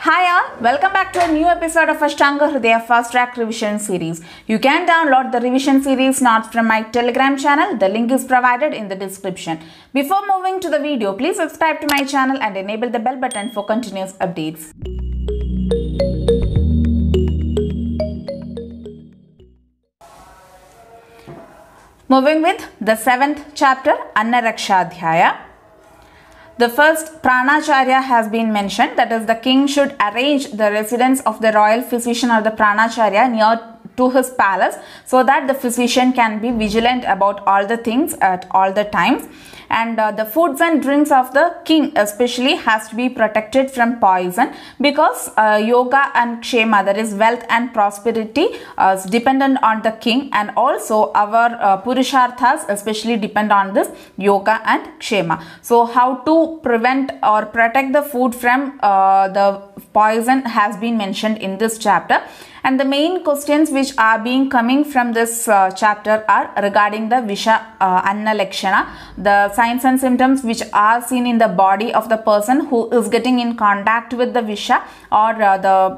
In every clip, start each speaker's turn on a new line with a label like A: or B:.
A: Hi all, welcome back to a new episode of Ashtanga Hridaya Fast Track Revision Series. You can download the revision series notes from my Telegram channel. The link is provided in the description. Before moving to the video, please subscribe to my channel and enable the bell button for continuous updates. Moving with the 7th chapter, Annarakshadhyaya. The first Pranacharya has been mentioned, that is the king should arrange the residence of the royal physician or the Pranacharya near to his palace so that the physician can be vigilant about all the things at all the times. And the foods and drinks of the king especially has to be protected from poison, because yoga and kshema, that is wealth and prosperity, is dependent on the king, and also our purusharthas especially depend on this yoga and kshema. So how to prevent or protect the food from the poison has been mentioned in this chapter. And the main questions which are being coming from this chapter are regarding the Visha Anna Lakshana, the signs and symptoms which are seen in the body of the person who is getting in contact with the Visha or the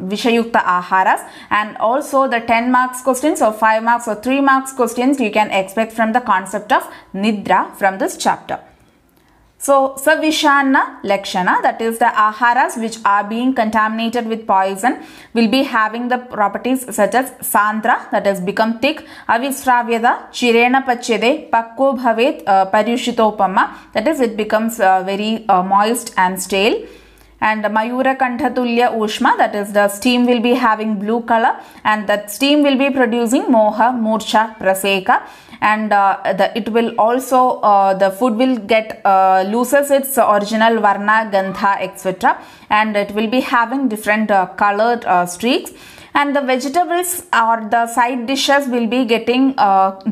A: Vishayukta Aharas, and also the 10 marks questions or 5 marks or 3 marks questions you can expect from the concept of Nidra from this chapter. So, Savishanna Lakshana, that is the aharas which are being contaminated with poison, will be having the properties such as Sandra, that is become thick, Avisravyada, Chirena Pachyade, Pakko Bhavet, Paryushitopama, that is it becomes very moist and stale. And Mayura Kanthatulya Ushma, that is the steam will be having blue color, and that steam will be producing Moha, Murcha, Praseka. And it will also, the food will get loses its original varna, gandha, etc. And it will be having different colored streaks. And the vegetables or the side dishes will be getting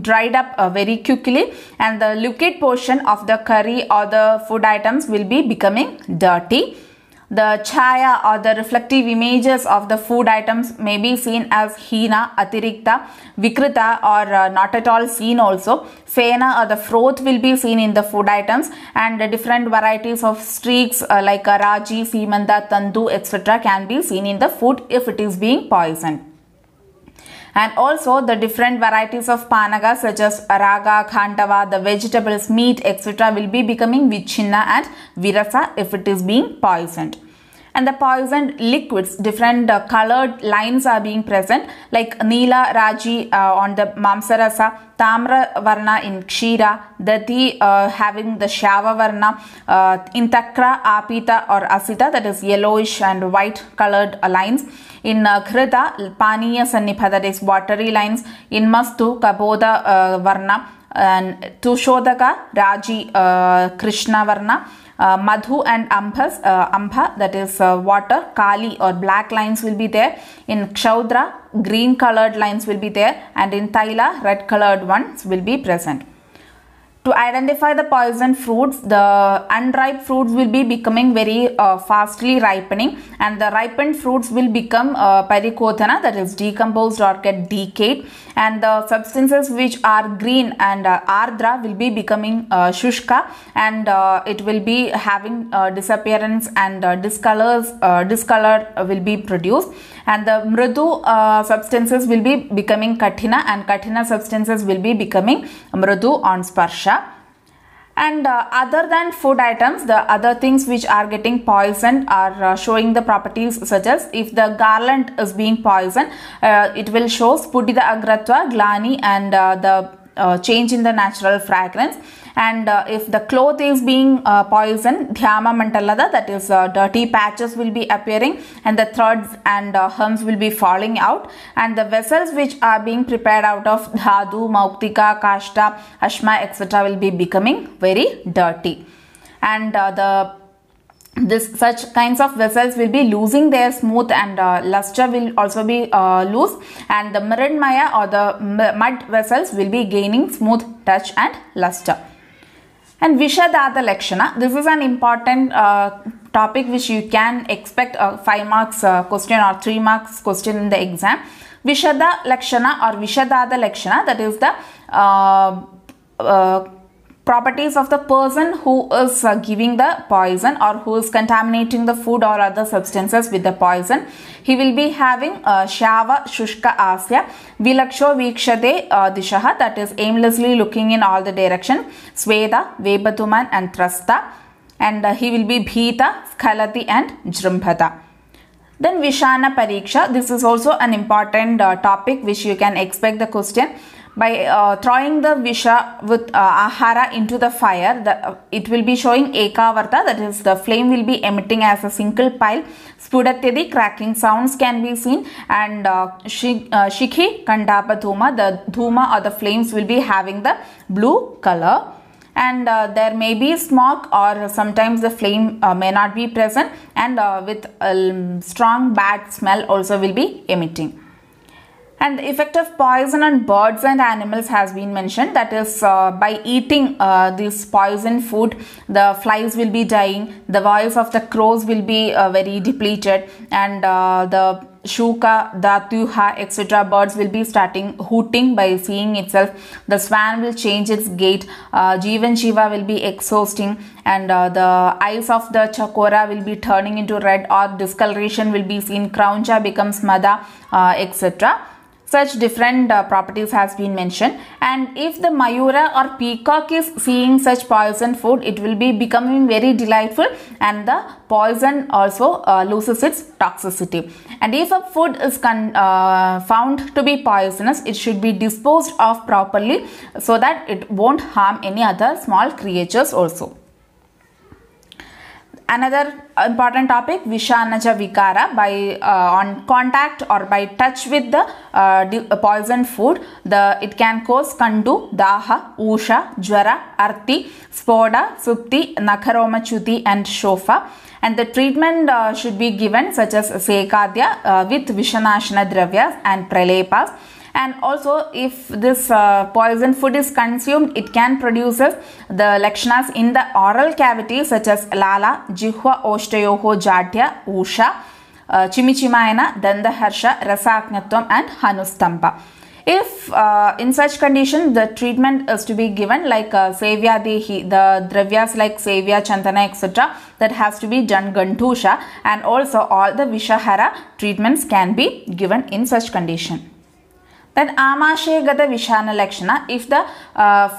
A: dried up very quickly, and the liquid portion of the curry or the food items will be becoming dirty. The chaya or the reflective images of the food items may be seen as hina, atirikta, vikrita, or not at all seen also. Fena or the froth will be seen in the food items, and the different varieties of streaks like raji, simanda, tandu, etc. can be seen in the food if it is being poisoned. And also the different varieties of panaga such as raga, khantava, the vegetables, meat, etc. will be becoming vichinna and virasa if it is being poisoned. And the poisoned liquids, different colored lines are being present, like Neela Raji on the Mamsarasa, Tamra Varna in Kshira, Dati having the Shava Varna, in Takra, Apita or Asita, that is yellowish and white colored lines. In Khrita, Paniya Sannipha, that is watery lines. In Mastu, Kaboda Varna, and Tushodaka, Raji, Krishna Varna. Madhu and Ambhas, Ambha, that is water, Kali or black lines will be there. In Kshaudra, green colored lines will be there, and in Taila, red colored ones will be present. To identify the poison fruits, the unripe fruits will be becoming very fastly ripening, and the ripened fruits will become parikodhana, that is decomposed or get decayed, and the substances which are green and ardra will be becoming shushka, and it will be having disappearance, and discolor will be produced, and the mridu substances will be becoming kathina, and kathina substances will be becoming mridu on sparsha. And other than food items, the other things which are getting poisoned are showing the properties such as, if the garland is being poisoned, it will show spudida agratva, glani, and the change in the natural fragrance. And if the cloth is being poisoned, dhyama mantalada, that is dirty patches will be appearing, and the threads and hums will be falling out, and the vessels which are being prepared out of dhadu, mauktika, kashta, ashma, etc. will be becoming very dirty. And such kinds of vessels will be losing their smooth, and luster will also be loose, and the mridmaya or the mud vessels will be gaining smooth touch and luster. And Vishadada Lakshana, this is an important topic which you can expect a 5 marks question or 3 marks question in the exam. Vishada Lakshana or Vishadada Lakshana, that is the properties of the person who is giving the poison or who is contaminating the food or other substances with the poison. He will be having Shava Shushka Asya Vilaksho Vikshate Dishaha, that is aimlessly looking in all the direction, Sweda, Vebatuman and Trasta, and he will be Bhita, Skhalati and Jrumbhata. Then Vishana Pariksha, this is also an important topic which you can expect the question. By throwing the Visha with Ahara into the fire, it will be showing Ekavarta, that is the flame will be emitting as a single pile. Spudatyadi, cracking sounds can be seen, and Shikhi Kandapa Dhuma, the Dhuma or the flames will be having the blue color. And there may be smoke, or sometimes the flame may not be present, and with a strong bad smell also will be emitting. And the effect of poison on birds and animals has been mentioned, that is by eating this poison food, the flies will be dying, the voice of the crows will be very depleted, and the Shuka, Dhatyuha, etc. birds will be starting hooting by seeing itself. The swan will change its gait, Jivan Shiva will be exhausting, and the eyes of the Chakora will be turning into red, or discoloration will be seen, Krauncha becomes Mada, etc. Such different properties has been mentioned. And if the Mayura or peacock is seeing such poison food, it will be becoming very delightful, and the poison also loses its toxicity. And if a food is found to be poisonous, it should be disposed of properly so that it won't harm any other small creatures also. Another important topic, Vishanaja Vikara, by on contact or by touch with the poison food, it can cause Kandu, Daha, Usha, Jwara, Arti, Spoda, Supti, Nakaroma Chuti and Shofa. And the treatment should be given such as Sekadya with Vishanashana Dravyas and Pralepas. And also, if this poison food is consumed, it can produce the lakshanas in the oral cavity such as Lala, Jihva, Oshtayoho, Jatya, Usha, Chimichimayana, Dandaharsha, Rasaknyatvam and Hanustampa. If in such condition the treatment is to be given like Sevya, the dravyas like Sevya, Chandana, etc. that has to be done Gantusha, and also all the Vishahara treatments can be given in such condition. Then Amashya Gata Vishana Lakshana, if the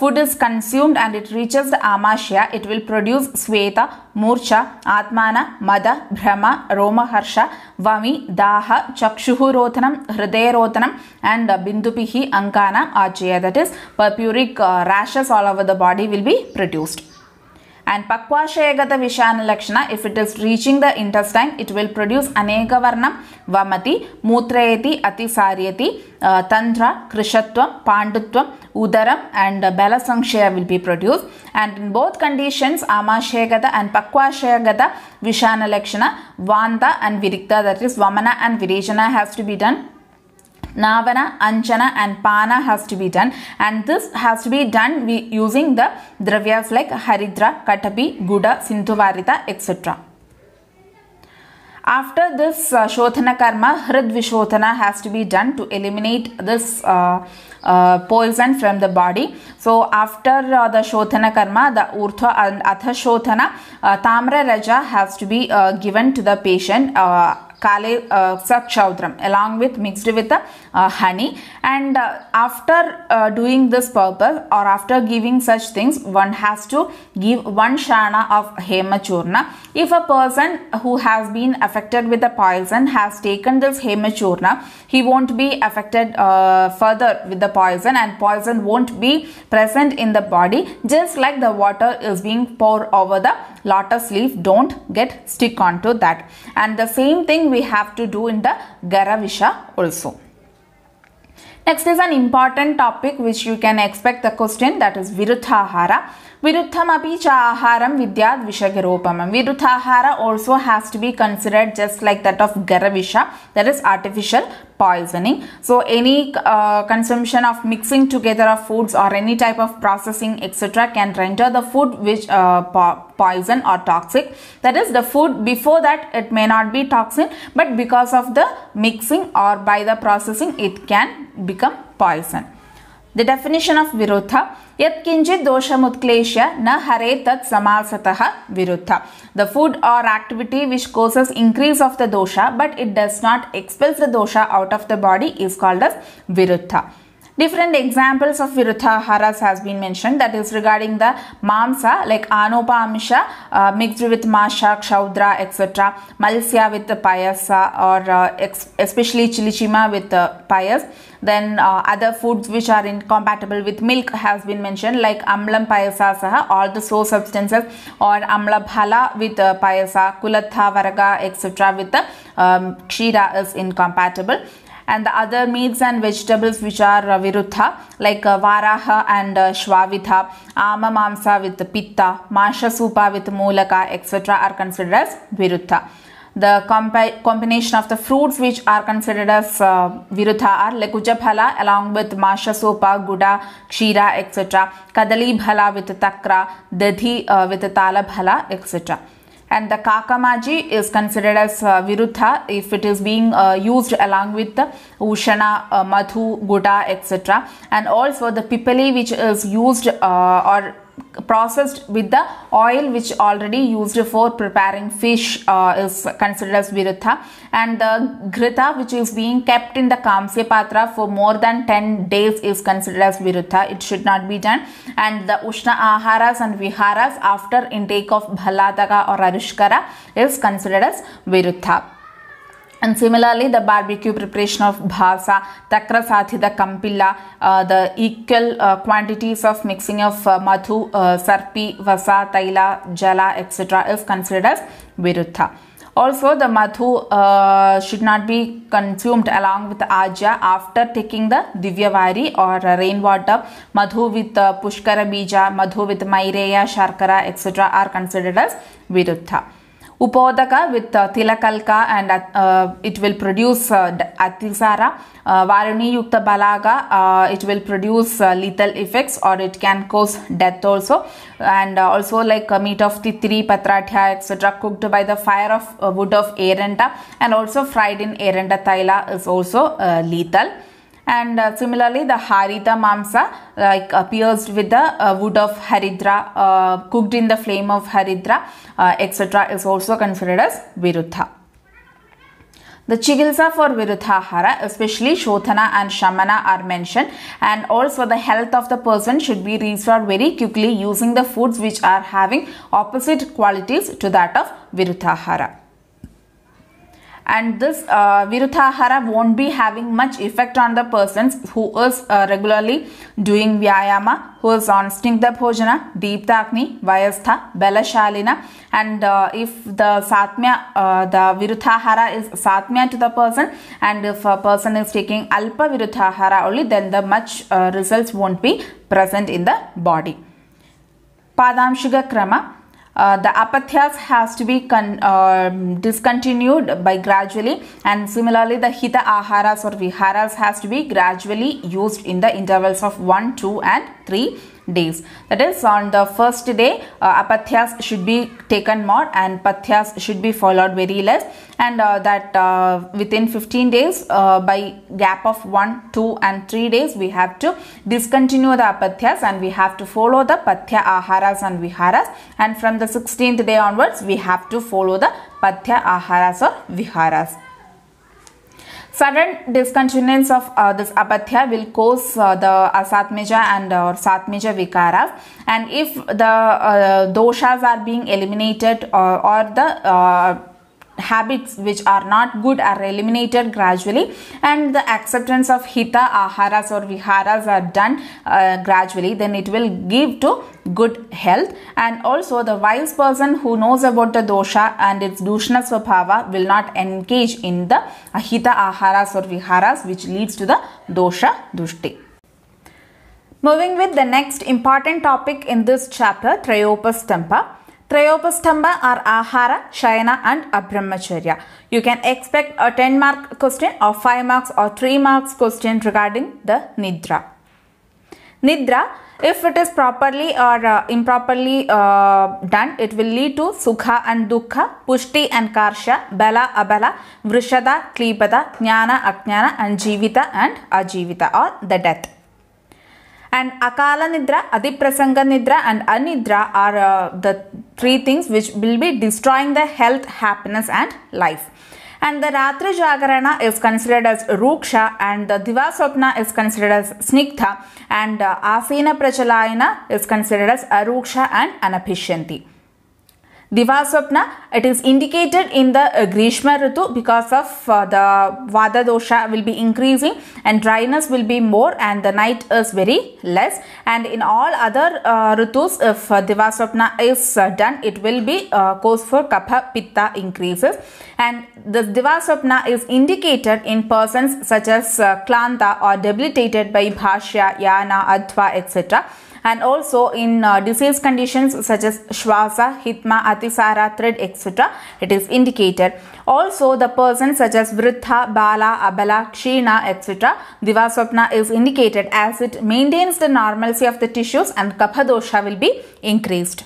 A: food is consumed and it reaches the Amashya, it will produce Sweta, Murcha, Atmana, Mada, Brahma, Roma Harsha, Vami, Daha, Chakshuhu Rotanam, Hridaya Rotanam and Bindupihi, Ankana, Achaya, that is purpuric rashes all over the body will be produced. And Pakvashayagata Vishana Lakshana, if it is reaching the intestine, it will produce Aneka Varnam, Vamati, Mutrayati, Atisaryati, Tantra, Krishatvam, Pandutvam, Udaram and Bala Sankshaya will be produced. And in both conditions, Amashayagata and Pakvashayagata Vishana Lakshana, Vanta and Virikta, that is Vamana and Virejana has to be done. Navana, Anchana and Pana has to be done, and this has to be done using the dravyas like Haridra, Katapi, Guda, Sindhuvarita, etc. After this Shodhana Karma, Hrid Vishodhana has to be done to eliminate this poison from the body. So after the Shodhana Karma, the Urtha and Atha Shodhana, Tamra Raja has to be given to the patient, Kale Sakchaudram, along with mixed with the honey. And after doing this purpose or after giving such things, one has to give 1 shana of Hemachurna. If a person who has been affected with the poison has taken this Hemachurna, he won't be affected further with the poison, and poison won't be present in the body. Just like the water is being poured over the lotus leaf, don't get stick onto that. And the same thing we have to do in the Garavisha also. Next is an important topic which you can expect the question, that is Viruthahara. Viruthamapi cha aharam vidyad vishagarupamam. Viruthahara also has to be considered just like that of Garavisha, that is artificial poisoning. So any consumption of mixing together of foods or any type of processing etc. can render the food which poison or toxic. That is, the food before that it may not be toxin, but because of the mixing or by the processing it can become poison. The definition of viruddha: yat kinchit doshamutkleshya na hare tat samasatah viruddha. The food or activity which causes increase of the dosha but it does not expel the dosha out of the body is called as viruddha. Different examples of viruddha aharas has been mentioned, that is regarding the mamsa like anopamisha mixed with masha, kshaudra, etc. Malsya with the payasa or especially chilichima with the payas. Then other foods which are incompatible with milk has been mentioned, like amlam payasa saha, all the sour substances, or amla bhala with payasa, kulatha varaga, etc. with the kshira is incompatible. And the other meats and vegetables which are viruddha like varaha and shwavitha, ama mamsa with pitta, masha supa with mulaka, etc. are considered as viruddha. The combination of the fruits which are considered as viruddha are lekuja phala along with masha sopa, guda, kshira, etc. Kadali bhala with takra, dadhi with tala bhala, etc. And the kakamaji is considered as viruddha if it is being used along with the ushana, madhu, guda, etc. And also the pipali which is used or processed with the oil which already used for preparing fish is considered as viruddha. And the ghrita which is being kept in the kamsya patra for more than 10 days is considered as viruddha. It should not be done. And the ushna aharas and viharas after intake of bhalataka or arushkara is considered as viruddha. And similarly, the barbecue preparation of bhasa, takra sathida kampilla, the equal quantities of mixing of madhu, sarpi, vasa, taila, jala, etc. is considered as viruddha. Also, the madhu should not be consumed along with ajya after taking the divyavari or rainwater. Madhu with pushkara bija, madhu with maireya, sharkara, etc. are considered as viruddha. Upodaka with tilakalka and it will produce atisara. Varuni yukta balaga, it will produce lethal effects or it can cause death also. And also like meat of titri, patratya, etc. cooked by the fire of wood of erenda and also fried in erenda taila is also lethal. And similarly the harita mamsa like pierced with the wood of haridra, cooked in the flame of haridra, etc. is also considered as viruddha. The chikitsa for viruddhahara, especially shodhana and shamana, are mentioned, and also the health of the person should be restored very quickly using the foods which are having opposite qualities to that of viruddhahara. And this viruddhahara won't be having much effect on the persons who is regularly doing vyayama, who is on snigdha bhojana, deeptakni, vayastha, belashalina, and if the satmya, the viruddhahara is satmya to the person, and if a person is taking alpa viruddhahara only, then the much results won't be present in the body. Padamshiga krama. The apathyas has to be discontinued by gradually, and similarly the hita aharas or viharas has to be gradually used in the intervals of 1, 2 and 3 days. That is, on the first day apathyas should be taken more and pathyas should be followed very less, and that within 15 days by gap of 1, 2 and 3 days we have to discontinue the apathyas and we have to follow the pathya aharas and viharas, and from the 16th day onwards we have to follow the pathya aharas or viharas. Sudden discontinuance of this apatya will cause the asatmeja and satmeja vikaras, and if the doshas are being eliminated or the habits which are not good are eliminated gradually, and the acceptance of hita aharas or viharas are done gradually, then it will give to good health. And also the wise person who knows about the dosha and its dushna swabhava will not engage in the hita aharas or viharas which leads to the dosha dushti. Moving with the next important topic in this chapter, Trayopastamba. Trayopastamba are Ahara, Shayana and Abrahmacharya. You can expect a 10-mark question or 5 marks or 3 marks question regarding the Nidra. Nidra, if it is properly or improperly done, it will lead to Sukha and Dukha, Pushti and Karsha, Bala, Abala, Vrishada, Klipata, Jnana, Ajnana and Jivita and Ajivita, or the death. And Akala Nidra, Adiprasanga Nidra and Anidra are the three things which will be destroying the health, happiness and life. And the Ratri Jagarana is considered as Ruksha, and the Divaswapna is considered as Sniktha, and Asina Prachalayana is considered as Aruksha and Anapishyanti. Divaswapna, it is indicated in the Grishma Ritu because of the Vada dosha will be increasing and dryness will be more and the night is very less. And in all other Ritus, if Divaswapna is done, it will be cause for Kapha Pitta increases. And the Divaswapna is indicated in persons such as Klanta or debilitated by Bhashya, Yana, Adva, etc. And also in disease conditions such as Shwasa, Hitma, Atisara, Thread, etc. it is indicated. Also the person such as Vriddha, Bala, Abala, Kshina, etc. Divaswapna is indicated as it maintains the normalcy of the tissues and Kapha dosha will be increased.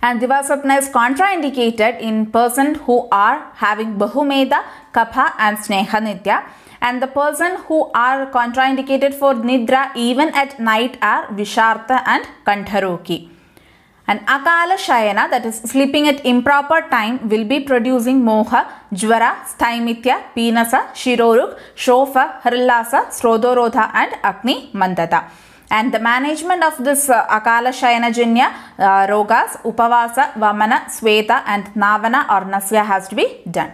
A: And Divaswapna is contraindicated in person who are having Bahumeda, Kapha and Sneha Nitya. And the person who are contraindicated for Nidra even at night are Vishartha and Kantharoki. And Akala Shayana, that is sleeping at improper time, will be producing Moha, Jvara, Sthaimithya, Pinasa, Shiroruk, Shofa, Harillasa, Srodhorodha and Agni Mandata. And the management of this Akala Shayana Janya Rogas, Upavasa, Vamana, Sweta and Navana or Nasya has to be done.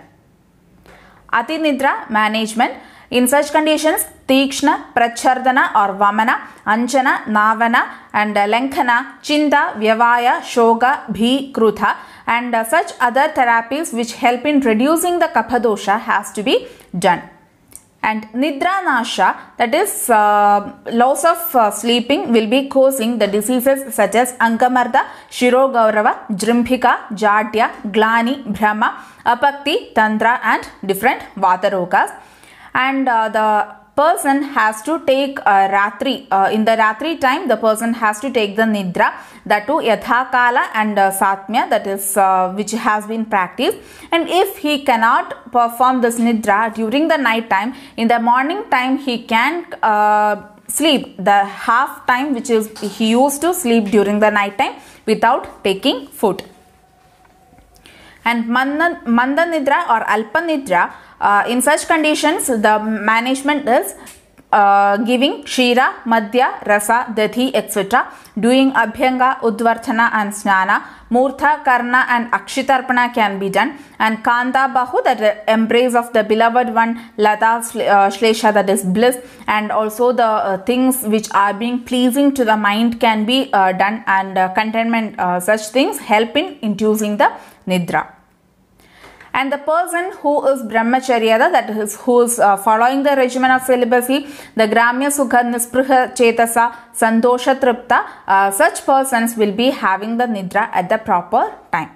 A: Ati Nidra management. In such conditions, Tikshna, Prachardana or Vamana, Anchana, Navana and Lenkhana, Chinta, Vyavaya, Shoga, Bhi, Krutha and such other therapies which help in reducing the Kapha dosha has to be done. And Nidra Nasha, that is loss of sleeping, will be causing the diseases such as Ankamarda, Shirogaurava, Jrimbhika, Jadya, Glani, Brahma, Apakti, Tantra and different Vata rogas. And the person has to take Ratri, in the Ratri time the person has to take the Nidra, that too Yathakala and Satmya, that is which has been practiced. And if he cannot perform this Nidra during the night time, in the morning time he can sleep the half time which is he used to sleep during the night time without taking food. And Manda Nidra or Alpa Nidra, in such conditions the management is giving Kshira, Madhya, Rasa, Dathi, etc. Doing Abhyanga, Udvarthana and Snana. Murtha, Karna and Akshitarpana can be done. And Kanta Bahu, that embrace of the beloved one, Lata, Shlesha, that is bliss. And also the things which are being pleasing to the mind can be done, and contentment, such things help in inducing the Nidra. And the person who is Brahmacharya, that is who is following the regimen of celibacy, the Gramya Sukha Nispriha Chetasa Santosha Tripta, such persons will be having the Nidra at the proper time.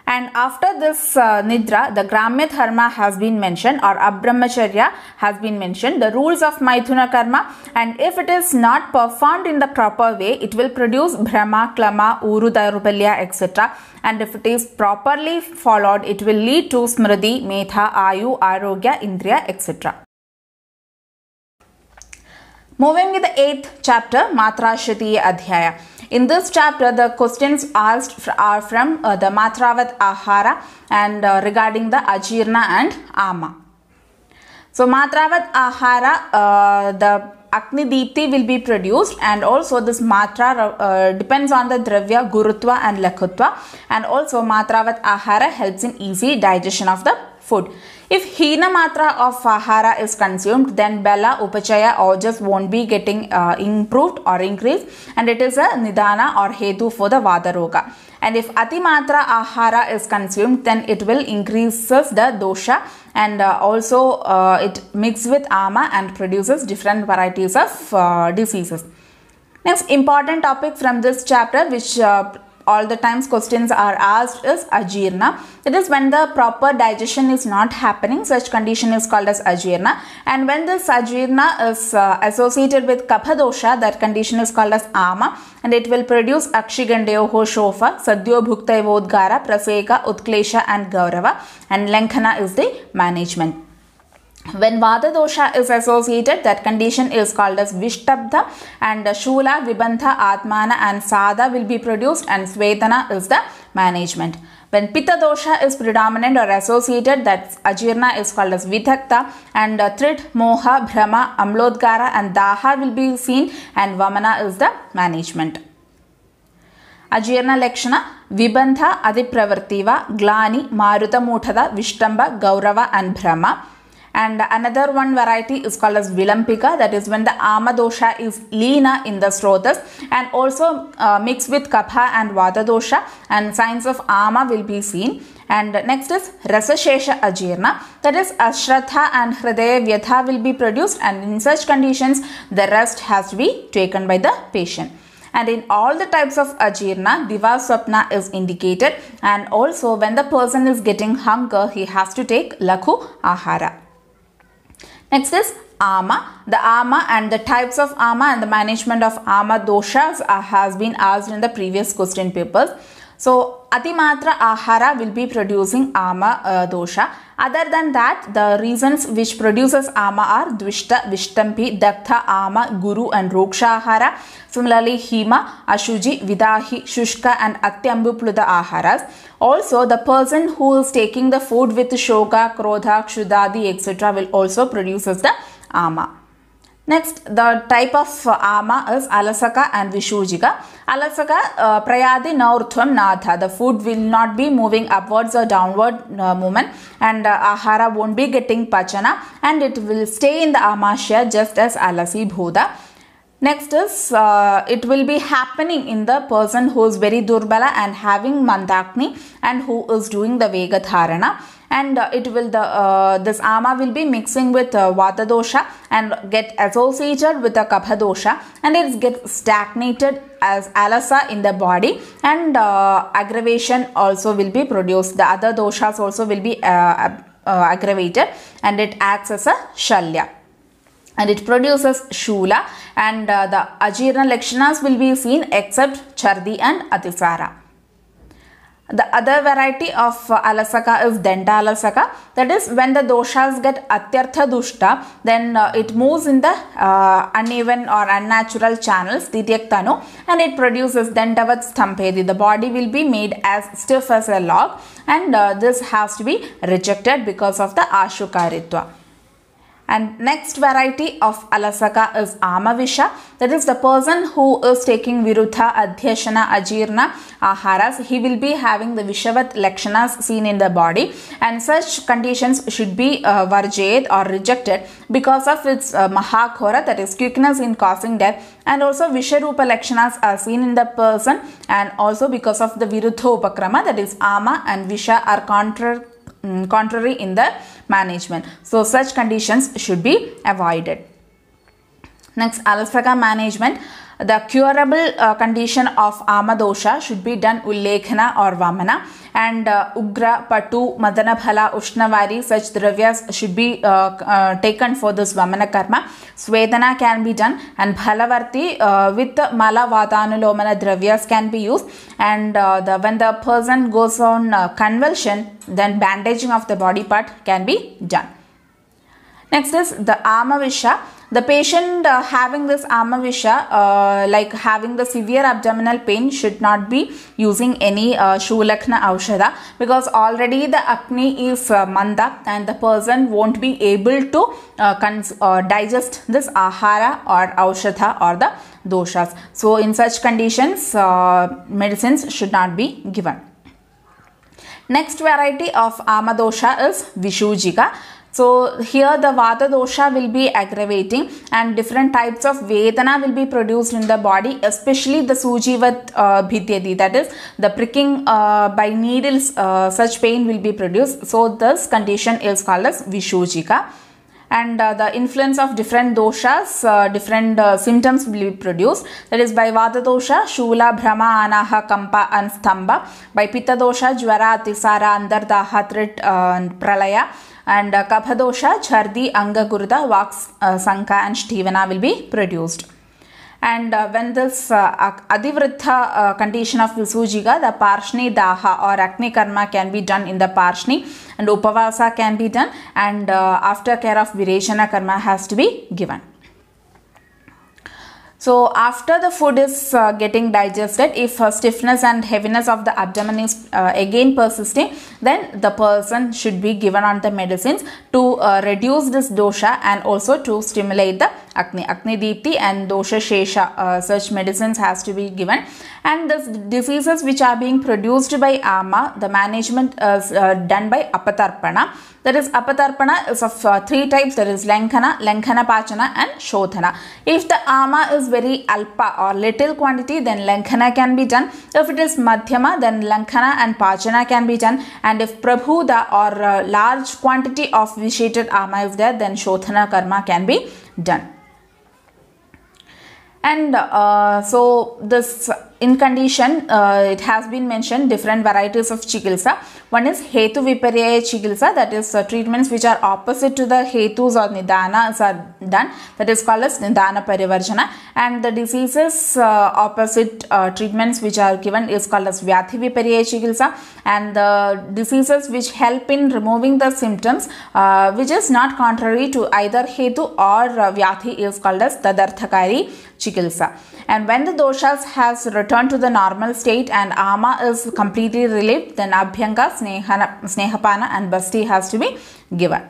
A: And after this Nidra, the Gramya Dharma has been mentioned, or Abrahmacharya has been mentioned, the rules of Maithuna Karma, and if it is not performed in the proper way, it will produce Brahma, Klama, Uru, Daurupalya, etc. And if it is properly followed, it will lead to Smriti, Metha, Ayu, Arogya, Indriya, etc. Moving with the 8th chapter, Matrashatiya Adhyaya. In this chapter, the questions asked are from the Matravat Ahara and regarding the Ajirna and Ama. So, Matravat Ahara, the Agni Deepti will be produced, and also this Matra depends on the Dravya, Gurutva and Lakhutva, and also Matravat Ahara helps in easy digestion of the food. If Hina Matra of Ahara is consumed, then Bala, Upachaya, Ojas won't be getting improved or increased, and it is a Nidana or Hetu for the Vata Roga. And if Ati Matra Ahara is consumed, then it will increases the dosha, and also it mixes with Ama and produces different varieties of diseases. Next important topic from this chapter, which all the times questions are asked, is Ajirna. It is when the proper digestion is not happening, such condition is called as Ajirna. And when this Ajirna is associated with Kapha dosha, that condition is called as Ama, and it will produce Akshigandeyo, Shofa, Sadhyo Bhuktaivodgara, Praseka, Utklesha and Gaurava, and Lenkhana is the management. When Vata dosha is associated, that condition is called as Vishtabdha, and Shula, Vibandha, Atmana and Sada will be produced, and Svetana is the management. When Pitta dosha is predominant or associated, that Ajirna is called as Vitakta, and Trit, Moha, Brahma, Amlodgara and Daha will be seen, and Vamana is the management. Ajirna Lakshana, Vibandha, Adipravartiva, Glani, Maruta Muthada, Vishtamba, Gaurava and Brahma. And another one variety is called as Vilampika, that is when the Ama dosha is leena in the Srotas and also mixed with Kapha and Vata dosha, and signs of Ama will be seen. And next is Rasashesha Ajirna, that is Ashratha and Hridaya Vyatha will be produced, and in such conditions the rest has to be taken by the patient. And in all the types of Ajirna, Diva Swapna is indicated, and also when the person is getting hunger, he has to take Lakhu Ahara. Next is Ama. The Ama and the types of Ama and the management of Ama doshas has been asked in the previous question papers. So, Atimatra Ahara will be producing Ama dosha. Other than that, the reasons which produces Ama are Dvishta, Vishtampi, Daktha, Ama, Guru and Roksha Ahara. Similarly, Hima, Ashuji, Vidahi, Shushka and Atyambupluda Aharas. Also, the person who is taking the food with Shoga, Krodha, Kshudadi, etc. will also produce as the Ama. Next, the type of Ama is Alasaka and Vishujika. Alasaka, Prayadi Naurthvam Natha. The food will not be moving upwards or downward movement, and Ahara won't be getting Pachana, and it will stay in the Amasya just as Alasi Bhuda. Next is, it will be happening in the person who is very Durbala and having Mandakni and who is doing the Vegatharana. And this Ama will be mixing with Vata dosha and get associated with the Kapha dosha, and it gets stagnated as Alasa in the body, and aggravation also will be produced. The other doshas also will be aggravated, and it acts as a Shalya. And it produces Shula, and the Ajirna Lakshanas will be seen except Chardi and Atisara. The other variety of Alasaka is Denta Alasaka, that is when the doshas get Atyartha Dushta, then it moves in the uneven or unnatural channels, Dityaktanu, and it produces Dentavat Stampedi. The body will be made as stiff as a log, and this has to be rejected because of the Ashukaritva. And next variety of Alasaka is Amavisha, that is the person who is taking Virutha, Adhyashana, Ajirna, Aharas. He will be having the Vishavat Lakshanas seen in the body, and such conditions should be Varjayed or rejected because of its Mahakhora, that is quickness in causing death, and also Visharupa Lakshanas are seen in the person, and also because of the Virutha Upakrama, that is Ama and Visha are contrary in the management. So such conditions should be avoided. Next, Alasaka management. The curable condition of Ama dosha should be done Ullekhana or Vamana, and Ugra, Patu, Madanabhala, Ushnavari, such dravyas should be taken for this Vamana karma. Svedana can be done, and Bhalavarti with Mala Vatanulomana dravyas can be used, and when the person goes on convulsion, then bandaging of the body part can be done. Next is the Amavisha. The patient having this Amavisha, like having the severe abdominal pain, should not be using any Shulakhna Aushadha, because already the Agni is Manda, and the person won't be able to digest this Ahara or Aushadha or the doshas. So in such conditions, medicines should not be given. Next variety of Ama dosha is Vishujika. So here the Vata dosha will be aggravating, and different types of Vedana will be produced in the body, especially the Sujivat Bhidyadi, that is the pricking by needles, such pain will be produced. So this condition is called as Vishujika. And the influence of different doshas, different symptoms will be produced. That is by Vata dosha, Shula, Brahma, Anaha, Kampa and Stamba. By Pitta dosha, Jwara, Atisara, Andardaha, Trit and Pralaya. And Kapha dosha, Chardi, Anga, Gurda, Vaks, Sanka and Shtivana will be produced. And when this adivrittha condition of Visujiga, the Parshni Daha or Agni Karma can be done in the Parshni, and Upavasa can be done, and aftercare of Vireshana Karma has to be given. So after the food is getting digested, if stiffness and heaviness of the abdomen is again persisting, then the person should be given on the medicines to reduce this dosha and also to stimulate the Agni Deepti and Dosha Shesha. Such medicines has to be given. And the diseases which are being produced by Ama, the management is done by Apatarpana. That is, Apatarpana is of three types. There is Lankhana, Pachana and Shodhana. If the Ama is very alpa or little quantity, then Lankhana can be done. If it is Madhyama, then Lankhana and Pachana can be done. And if Prabhuda or large quantity of vitiated Ama is there, then Shodhana Karma can be done. And so this in condition, it has been mentioned different varieties of Chikilsa. One is Hetu Viparyaya Chikilsa, that is treatments which are opposite to the Hetus or Nidanas are done, that is called as Nidana Parivarjana. And the diseases opposite treatments which are given is called as Vyathi Viparyaya Chikilsa. And the diseases which help in removing the symptoms which is not contrary to either Hetu or Vyathi is called as Tadarthakari Chikilsa. And when the doshas has returned to the normal state and Ama is completely relieved, then Abhyanga, Snehapana and Basti has to be given.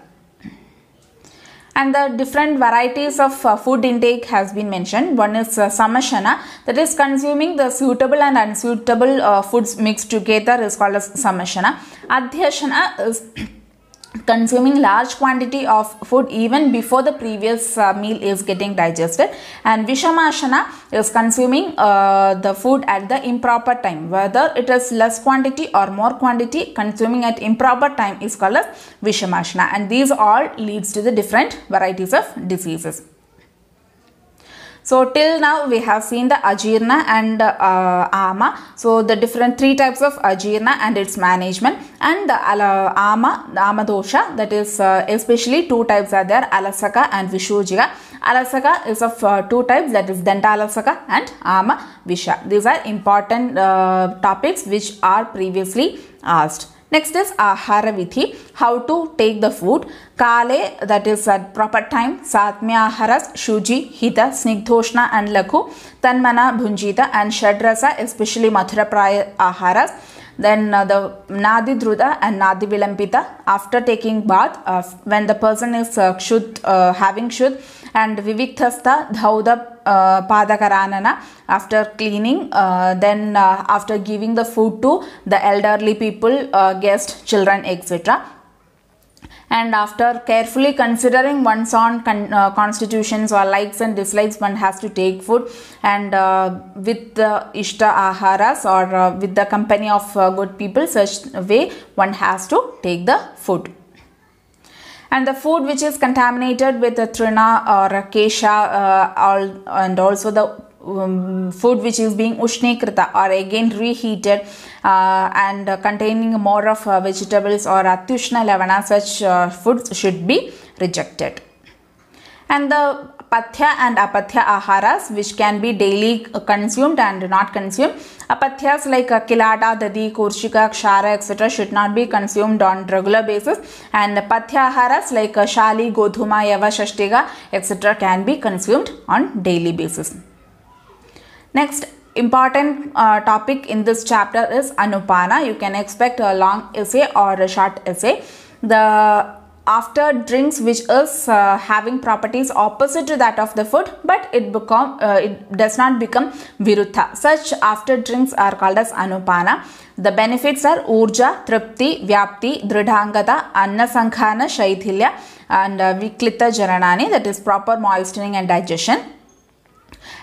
A: And the different varieties of food intake has been mentioned. One is Samashana, that is consuming the suitable and unsuitable foods mixed together is called as Samashana. Adhyashana is consuming large quantity of food even before the previous meal is getting digested, and Vishamashana is consuming the food at the improper time, whether it is less quantity or more quantity, consuming at improper time is called as Vishamashana, and these all leads to the different varieties of diseases. So till now we have seen the Ajirna and Ama. So the different three types of Ajirna and its management, and the Ama dosha, that is especially two types are there, Alasaka and Vishujiga. Alasaka is of two types, that is Danta Alasaka and Ama Visha. These are important topics which are previously asked. Next is Ahara Vithi, how to take the food. Kale, that is at proper time. Satmya Aharas, Shuji, Hita, Snigdhoshna and Lakhu. Tanmana, Bhunjita and Shadrasa, especially Mathura Praya Aharas. Then the Nadi Druda and Nadi Vilampita after taking bath, when the person is having Shud, and Vivikthastha, Dhauda Padakaranana after cleaning, then after giving the food to the elderly people, guests, children, etc. And after carefully considering one's own constitutions or likes and dislikes, one has to take food, and with the Ishta Aharas or with the company of good people, such way one has to take the food. And the food which is contaminated with the Trina or Kesha and also the food which is being Ushnikrita or again reheated and containing more of vegetables or Atyushna Lavana, such foods should be rejected. And the Pathya and Apathya Aharas which can be daily consumed and not consumed. Apathya's like Kilada, Dadi, Kurshika, Kshara, etc. should not be consumed on regular basis, and Pathya Aharas like Shali, Godhuma, Yava, Shashtiga, etc. can be consumed on daily basis. Next important topic in this chapter is Anupana. You can expect a long essay or a short essay. The after drinks which is having properties opposite to that of the food, but it does not become Viruddha. Such after drinks are called as Anupana. The benefits are Urja, Tripti, Vyapti, Dridhangata, Annasankhana, Shaithilya and Viklita Jaranani, that is proper moistening and digestion.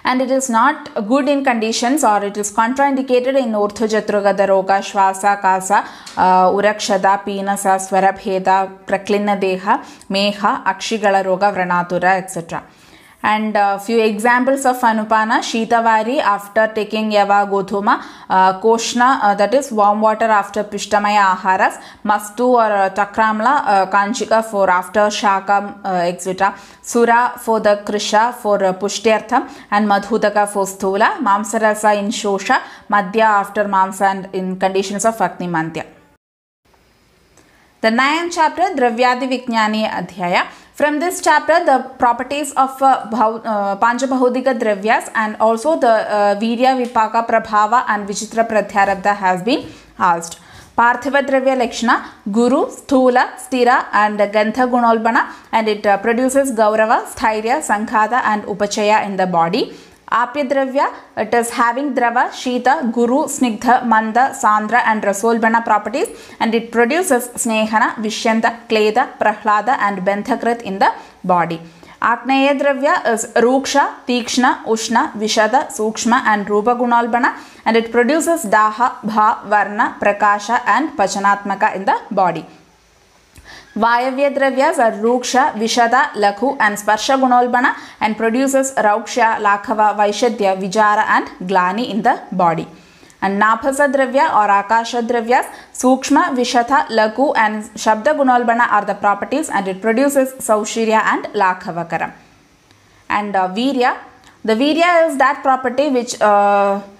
A: And it is not good in conditions, or it is contraindicated in Urthujatrugada Roga, Shwasa, Kasa, Urakshada, Pinasa, Swarabheda, Praklina Deha, Meha, Akshigala Roga, Vranatura, etc. And few examples of Anupana: Shitavari after taking Yava Gothuma, Koshna that is warm water after Pishtamaya Aharas, Mastu or Takramla, Kanchika for after Shakam etc. Sura for the Krisha for Pushtyartham, and Madhutaka for Stula, Mamsarasa in Shosha, Madhya after Mamsa and in conditions of Agni Mantya. The 9th chapter, Dravyadi Vijnani Adhyaya. From this chapter, the properties of Panchabahudika Dravyas and also the Virya, Vipaka, Prabhava and Vichitra Pratyarabdha has been asked. Parthiva Dravya Lakshana, Guru, Sthula, Stira and Gantha Gunolbana, and it produces Gaurava, Sthairya, Sankhata and Upachaya in the body. Apya Dravya, it is having Drava, Shita, Guru, Snigdha, Manda, Sandra and Rasolbana properties, and it produces Snehana, Vishyanta, Kleda, Prahlada and Benthakrit in the body. Agneya Dravya is Ruksha, Tikshna, Ushna, Vishada, Sukshma and Rupa Gunalbana, and it produces Daha, Bha, Varna, Prakasha and Pachanatmaka in the body. Vayavya Dravyas are Ruksha, Vishada, Lakhu and Sparsha Gunolbana and produces Rauksha, Lakhava, Vaishadya, Vijara and Glani in the body. And Naphasa Dravya or Akasha Dravyas, Sukshma, Vishatha, Lakhu and Shabda Gunolbana are the properties, and it produces Saushirya and Lakhavakaram. And Virya. The Virya is that property which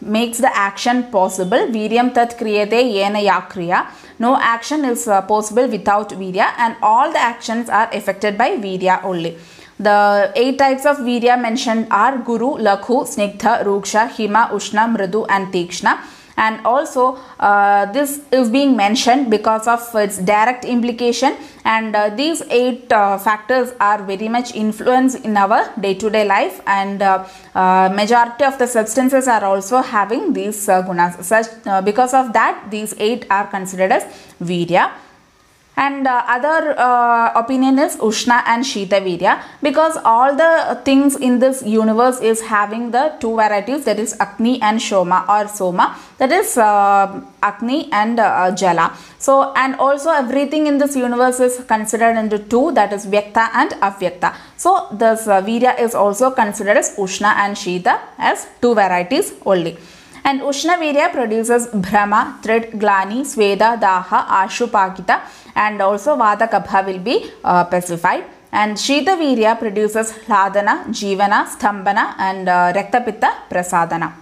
A: makes the action possible. Viryam tat kriyate yena yakriya. No action is possible without Virya, and all the actions are affected by Virya only. The 8 types of Virya mentioned are Guru, Lakhu, Snigdha, Ruksha, Hima, Ushna, Mridu and Tikshna. And also this is being mentioned because of its direct implication, and these 8 factors are very much influenced in our day-to-day life, and majority of the substances are also having these gunas. Because of that, these 8 are considered as Virya. And other opinion is Ushna and Shita Virya, because all the things in this universe is having the 2 varieties, that is Agni and Shoma or Soma, that is Agni and Jala. So, and also everything in this universe is considered into 2, that is Vyakta and Avyakta. So this Virya is also considered as Ushna and Shita as 2 varieties only. And Ushna Virya produces Brahma, Trid, Glani, Sweda, Daha, Ashupakita, and also Vata Kabha will be specified. And Shita Virya produces Hladana, Jivana, Stambana and Raktapitta Prasadana.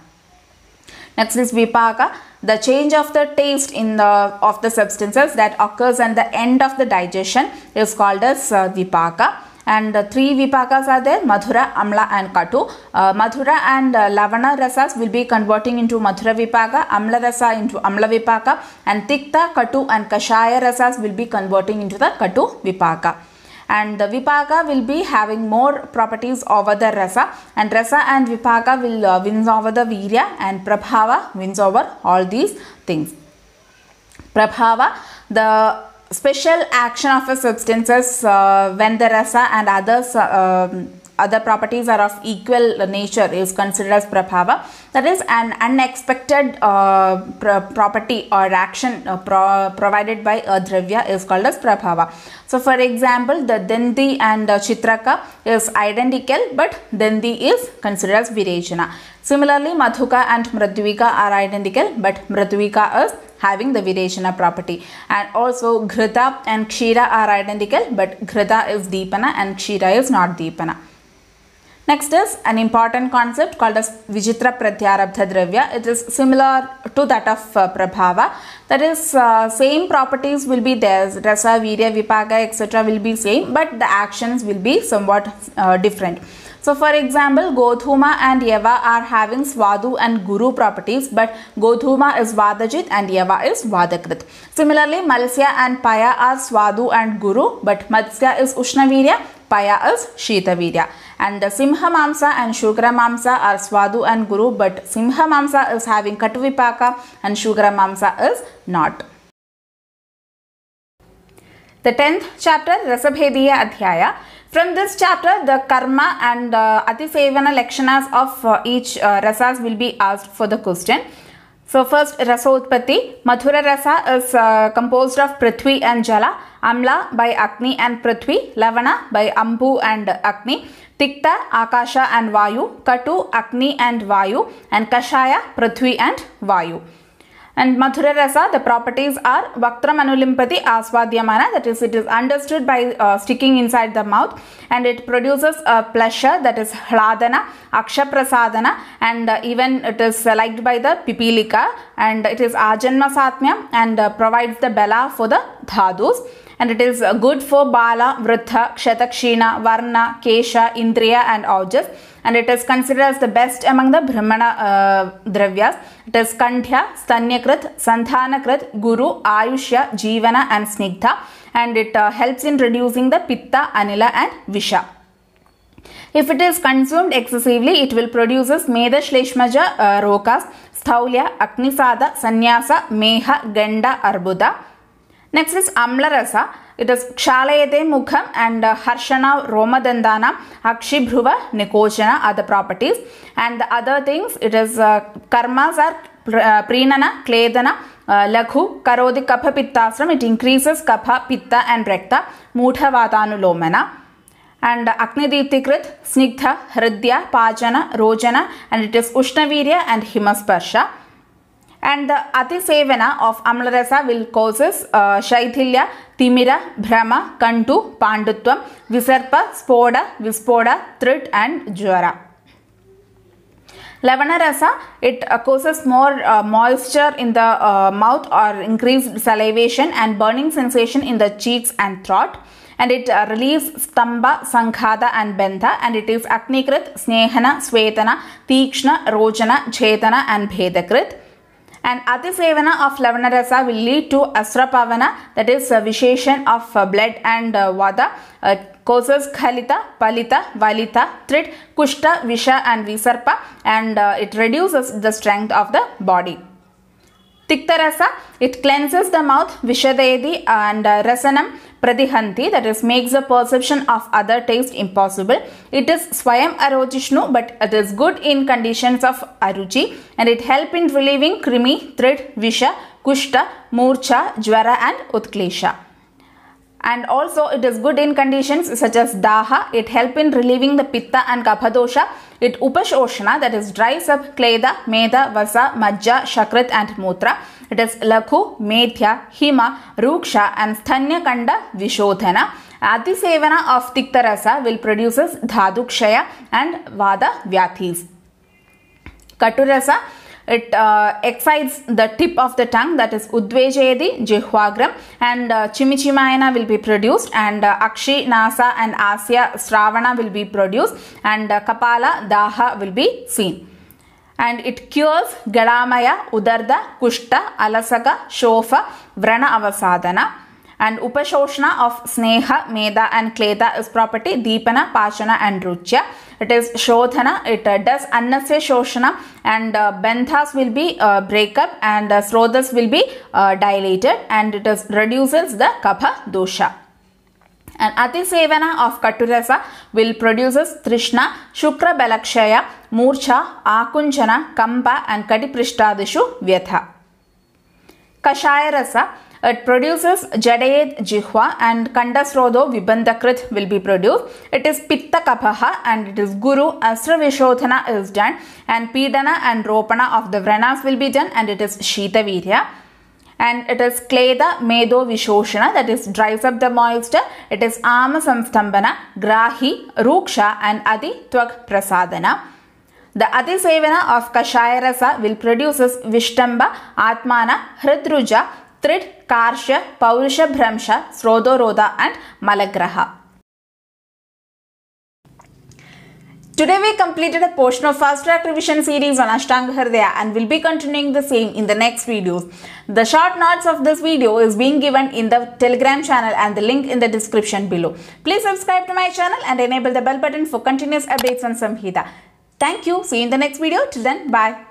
A: Next is Vipaka. The change of the taste of the substances that occurs at the end of the digestion is called as Vipaka. And 3 Vipakas are there: Madhura, Amla and Katu. Madhura and Lavana rasas will be converting into Madhura Vipaka, Amla rasa into Amla Vipaka, and Tikta, Katu and Kashaya rasas will be converting into the Katu Vipaka. And the Vipaka will be having more properties over the Rasa, and Rasa and Vipaka will wins over the Virya, and Prabhava wins over all these things. Prabhava, the special action of a substances when the Rasa and other properties are of equal nature is considered as Prabhava. That is an unexpected property or action provided by a Dravya is called as Prabhava. So for example, the Dandi and Chitraka is identical, but Dandi is considered as Virechana. Similarly, Madhuka and Mridvika are identical, but Mridvika is having the Virechana property. And also Ghrita and Kshira are identical, but Ghrita is Deepana and Kshira is not Deepana. Next is an important concept called as Vichitra Pratyarabdha Dravya. It is similar to that of Prabhava. That is, same properties will be there. Rasa, Virya, Vipaka, etc. will be same, but the actions will be somewhat different. So for example, Godhuma and Yava are having Swadu and Guru properties, but Godhuma is Vadajit and Yava is Vadakrit. Similarly, Malsya and Paya are Swadu and Guru, but Matsya is Ushnavirya, Paya is Shitavirya. And the Simha Mamsa and Shugra Mamsa are Swadu and Guru, but Simha Mamsa is having Katuvipaka and Shugra Mamsa is not. The 10th chapter, Rasabhediya Adhyaya. From this chapter, the karma and Atisevana lakshanas of each rasas will be asked for the question. So first Rasotpatti. Madhura Rasa is composed of Prithvi and Jala, Amla by Agni and Prithvi, Lavana by Ambu and Agni, Tikta, Akasha and Vayu, Katu, Agni and Vayu, and Kashaya, Prithvi and Vayu. And Madhura Rasa, the properties are Vaktram Anulimpati Asvadyamana, that is, it is understood by sticking inside the mouth, and it produces a pleasure, that is Hladana, Akshaprasadana, and even it is liked by the Pipilika, and it is Ajanma Satmyam and provides the bela for the Dhadus. And it is good for Bala, Vritha, Kshatakshina, Varna, Kesha, Indriya and Aujas. And it is considered as the best among the Brahmana Dravyas. It is Kandhya, Stanyakrit, Santhanakrit, Guru, Ayushya, Jivana and Snigdha. And it helps in reducing the Pitta, Anila and Visha. If it is consumed excessively, it will produce Medha Shleshmaja Rokas, Sthaulya, Agnisada, Sannyasa, Meha, Ganda, Arbuda. Next is Amla Rasa. It is Kshalayate Mukham and Harshana Romadandana, Akshibhruva, Nikojana are the properties. And the other things, it is karmas are Prinana, Kledana, Lakhu, Karodi Kapha Pittasram. It increases Kapha, Pitta and Rekta, Mudha Vatanulomana. And Agni Deeptikrit, Snigdha, Hridya, Pachana, Rojana, and it is Ushnavirya and Himasparsha. And the Atisevana of Amlarasa will causes Shaithilya, Timira, Brahma, Kantu, Pandutvam, Visarpa, Spoda, Vispoda, Thrit and Jwara. Lavana Rasa, it causes more moisture in the mouth or increased salivation and burning sensation in the cheeks and throat. And it relieves Stamba, Sankhada and Bentha, and it is Agnikrit, Snehana, Svetana, Tikshna, Rojana, Chetana and Bhedakrit. And Atisevana of Lavana Rasa will lead to Asrapavana, that is vishation of blood and vada, causes Khalita, Palita, Valita, Thrit, Kushta, Visha and Visarpa, and it reduces the strength of the body. Tikta Rasa, it cleanses the mouth, Vishadedi and Rasanam Pradihanti, that is makes the perception of other taste impossible. It is Swayam Arojishnu, but it is good in conditions of Aruchi, and it helps in relieving Krimi, Thrit, Visha, Kushta, Murcha, Jwara and Utklesha. And also it is good in conditions such as Daha, it helps in relieving the Pitta and Kapha dosha. It Upashoshana, that is dries up Kleda, Meda, Vasa, Majja, Shakrit and Mutra. It is Lakhu, Medhya, Hima, Ruksha and Sthanya Kanda Vishodhana. Atisevana of Tiktarasa will produce Dhadukshaya and Vada Vyathis. Katurasa, it excites the tip of the tongue, that is Udvejedi, Jihwagram, and Chimichimayana will be produced, and Akshi, Nasa and Asya, Sravana will be produced, and Kapala, Daha will be seen. And it cures Galamaya, Udarda, Kushta, Alasaga, Shofa, Vrana Avasadana. And Upashoshana of Sneha, Meda and Kleda is property Deepana, Pachana and Ruchya. It is Shodhana, it does Annasya Shoshana, and Benthas will be breakup, and Srodhas will be dilated, and it is reduces the Kapha dosha. And Atisevana of Katurasa will produces Trishna, Shukra Balakshaya, Murcha, Akunjana, Kampa and Katipristadishu Vyatha. Kashaya Rasa, it produces Jadayed Jihwa, and Kandasrodho Vibandakrit will be produced. It is Pitta Kapaha, and it is Guru, Astra Vishodhana is done, and Pidana and Ropana of the Vranas will be done, and it is Shita Virya. And it is Kleda Medo Vishoshana, that is dries up the moisture. It is Ama Samstambana, Grahi, Ruksha and Adi Twak Prasadana. The Atisevana of Kashaya Rasa will produce Vishtamba, Atmana, Hridruja, Thrit, Karshya, Paurusha Bhramsha, Srodoroda and Malagraha. Today we completed a portion of fast track revision series on Ashtanga Hridaya and will be continuing the same in the next videos. The short notes of this video is being given in the Telegram channel and the link in the description below. Please subscribe to my channel and enable the bell button for continuous updates on Samhita. Thank you. See you in the next video. Till then, bye.